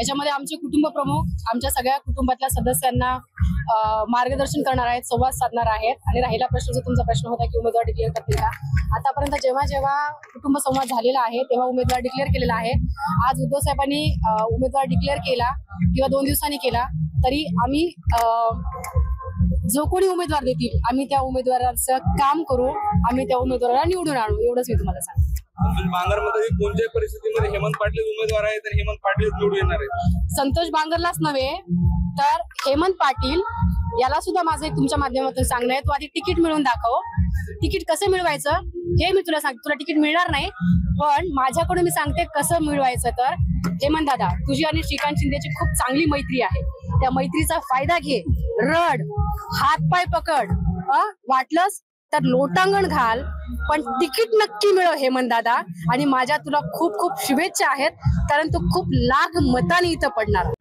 याच्यामध्ये आमचे कुटुंब प्रमुख आमच्या सगळ्या कुटुंबातल्या सदस्यांना मार्गदर्शन करणार आहेत, संवाद साधणार आहेत. आणि राहिला प्रश्न जो तुमचा प्रश्न होता की उमेदवार डिक्लेअर करतील का, आतापर्यंत जेव्हा जेव्हा कुटुंब संवाद झालेला आहे तेव्हा उमेदवार डिक्लेअर केलेला आहे. आज उद्धव साहेबांनी उमेदवार डिक्लेअर केला किंवा 2 दिवसांनी केला तरी आम्ही जो कोणी उमेदवार देतील आम्ही त्या उमेदवाराचं काम करू, आम्ही त्या उमेदवाराला निवडून आणू, एवढंच मी तुम्हाला सांगते. बांगरमध्ये कोणत्याही परिस्थितीमध्ये हेमंत पाटील उमेदवार आहेत आणि हेमंत पाटील निवडून येणार आहेत. संतोष बांगरलाच नव्हे तर हेमंत पाटील याला सुद्धा माझं एक तुमच्या माध्यमातून सांगणं आहे, तू आधी तिकीट मिळवून दाखव. तिकीट कसं मिळवायचं हे मी तुला सांगते. तुला तिकीट मिळणार नाही पण माझ्याकडून मी सांगते कसं मिळवायचं. तर हेमंत दादा, तुझी आणि श्रीकांत शिंदेची खूप चांगली मैत्री आहे, त्या मैत्रीचा फायदा घे. रड, हातपाय पकड, वाटलंच तर लोटांगण घाल, पण तिकीट नक्की मिळव हेमंत दादा. आणि माझ्या तुला खूप खूप शुभेच्छा आहेत कारण तू खूप लाख मतांनी इथं पडणार.